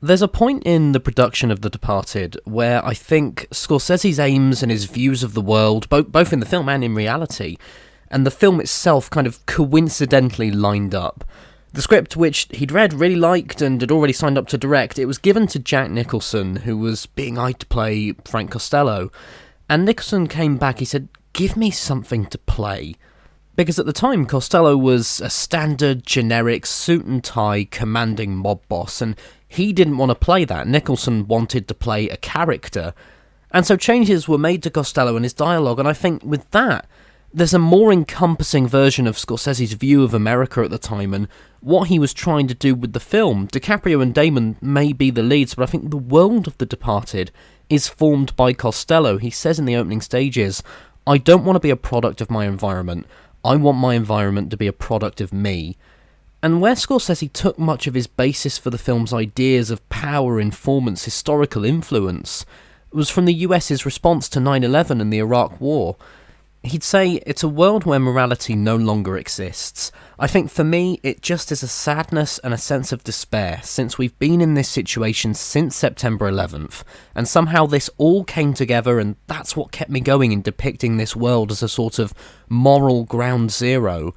There's a point in the production of The Departed where I think Scorsese's aims and his views of the world, both in the film and in reality, and the film itself kind of coincidentally lined up. The script, which he'd read, really liked, and had already signed up to direct, it was given to Jack Nicholson, who was being eyed to play Frank Costello. And Nicholson came back, he said, "Give me something to play." Because at the time, Costello was a standard, generic, suit and tie, commanding mob boss, and he didn't want to play that. Nicholson wanted to play a character. And so changes were made to Costello and his dialogue, and I think with that, there's a more encompassing version of Scorsese's view of America at the time and what he was trying to do with the film. DiCaprio and Damon may be the leads, but I think the world of The Departed is formed by Costello. He says in the opening stages, "I don't want to be a product of my environment. I want my environment to be a product of me." And where Scorsese took much of his basis for the film's ideas of power, informants, historical influence, was from the US's response to 9/11 and the Iraq War. He'd say, "It's a world where morality no longer exists. I think for me, it just is a sadness and a sense of despair, since we've been in this situation since September 11th, and somehow this all came together, and that's what kept me going in depicting this world as a sort of moral ground zero."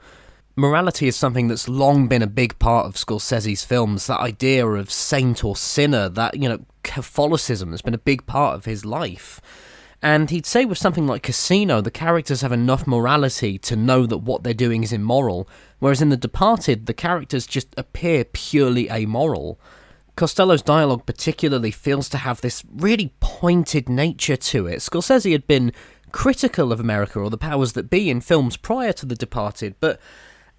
Morality is something that's long been a big part of Scorsese's films, that idea of saint or sinner, that, Catholicism has been a big part of his life. And he'd say with something like Casino, the characters have enough morality to know that what they're doing is immoral, whereas in The Departed, the characters just appear purely amoral. Costello's dialogue particularly feels to have this really pointed nature to it. Scorsese had been critical of America or the powers that be in films prior to The Departed, but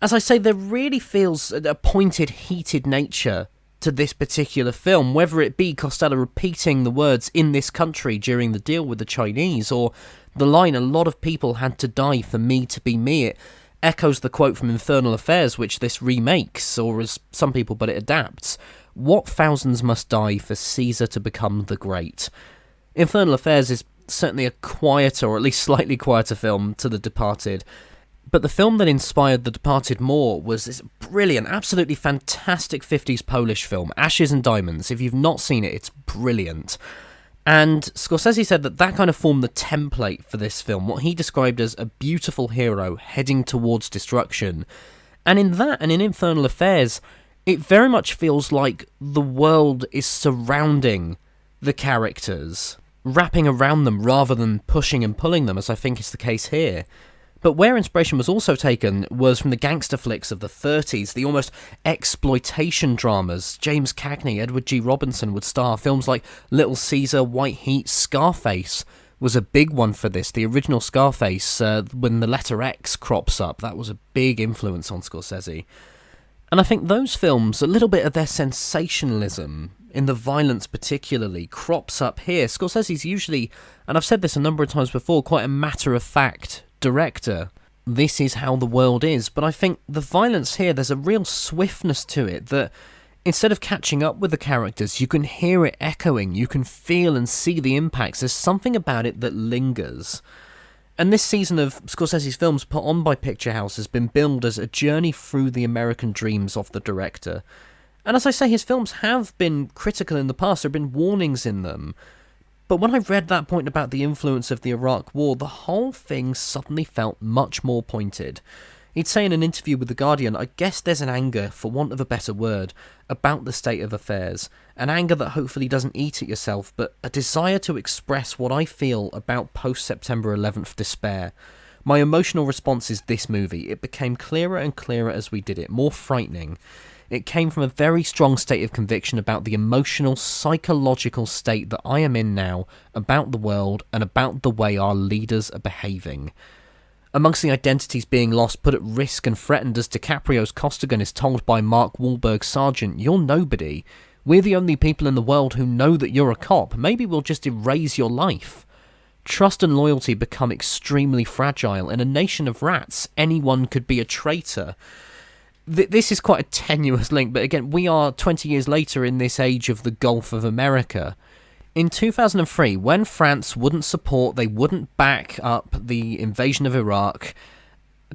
as I say, there really feels a pointed, heated nature to this particular film, whether it be Costello repeating the words "in this country" during the deal with the Chinese, or the line "a lot of people had to die for me to be me." It echoes the quote from Infernal Affairs, which this remakes, or as some people put it, adapts. "What thousands must die for Caesar to become the great?" Infernal Affairs is certainly a quieter, or at least slightly quieter film to The Departed. But the film that inspired The Departed more was this brilliant, absolutely fantastic 50s Polish film, Ashes and Diamonds. If you've not seen it, it's brilliant. And Scorsese said that kind of formed the template for this film, what he described as a beautiful hero heading towards destruction. And in that, and in Infernal Affairs, it very much feels like the world is surrounding the characters, wrapping around them rather than pushing and pulling them, as I think is the case here. But where inspiration was also taken was from the gangster flicks of the 30s, the almost exploitation dramas. James Cagney, Edward G. Robinson would star. Films like Little Caesar, White Heat, Scarface was a big one for this. The original Scarface, when the letter X crops up, that was a big influence on Scorsese. And I think those films, a little bit of their sensationalism, in the violence particularly, crops up here. Scorsese's usually, and I've said this a number of times before, quite a matter-of-fact director. This is how the world is. But I think the violence here, there's a real swiftness to it that instead of catching up with the characters, you can hear it echoing, you can feel and see the impacts. There's something about it that lingers. And this season of Scorsese's films put on by Picturehouse has been billed as a journey through the American dreams of the director. And as I say, his films have been critical in the past, there have been warnings in them. But when I read that point about the influence of the Iraq War, the whole thing suddenly felt much more pointed. He'd say in an interview with The Guardian, "I guess there's an anger, for want of a better word, about the state of affairs. An anger that hopefully doesn't eat at yourself, but a desire to express what I feel about post-September 11th despair. My emotional response is this movie. It became clearer and clearer as we did it, more frightening. It came from a very strong state of conviction about the emotional, psychological state that I am in now, about the world, and about the way our leaders are behaving. Amongst the identities being lost, put at risk and threatened as DiCaprio's Costigan is told by Mark Wahlberg's Sergeant, 'You're nobody. We're the only people in the world who know that you're a cop. Maybe we'll just erase your life.' Trust and loyalty become extremely fragile. In a nation of rats, anyone could be a traitor." This is quite a tenuous link, but again, we are 20 years later in this age of the Gulf of America. In 2003, when France they wouldn't back up the invasion of Iraq,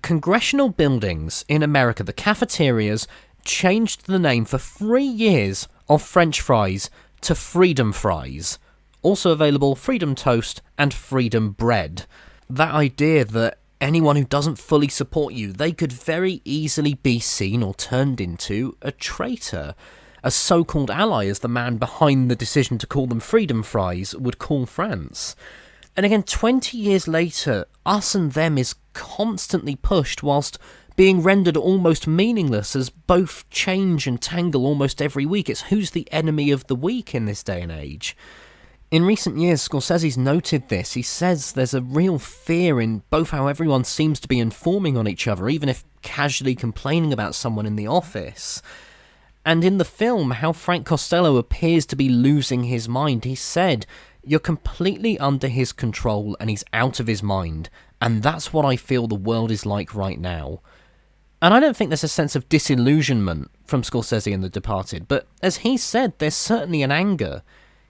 congressional buildings in America, the cafeterias, changed the name for 3 years of French fries to freedom fries. Also available freedom toast and freedom bread. That idea that anyone who doesn't fully support you, they could very easily be seen or turned into a traitor. A so-called ally, as the man behind the decision to call them freedom fries would call France. And again, 20 years later, us and them is constantly pushed whilst being rendered almost meaningless as both change and tangle almost every week. It's who's the enemy of the week in this day and age. In recent years, Scorsese's noted this. He says there's a real fear in both how everyone seems to be informing on each other, even if casually complaining about someone in the office. And in the film, how Frank Costello appears to be losing his mind. He said, "You're completely under his control and he's out of his mind. And that's what I feel the world is like right now." And I don't think there's a sense of disillusionment from Scorsese in The Departed, but as he said, there's certainly an anger.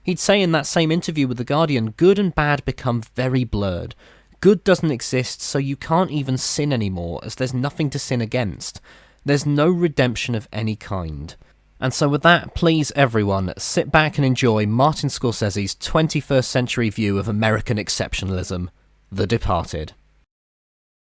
He'd say in that same interview with The Guardian, good and bad become very blurred. Good doesn't exist, so you can't even sin anymore, as there's nothing to sin against. There's no redemption of any kind. And so with that, please everyone, sit back and enjoy Martin Scorsese's 21st century view of American exceptionalism, The Departed.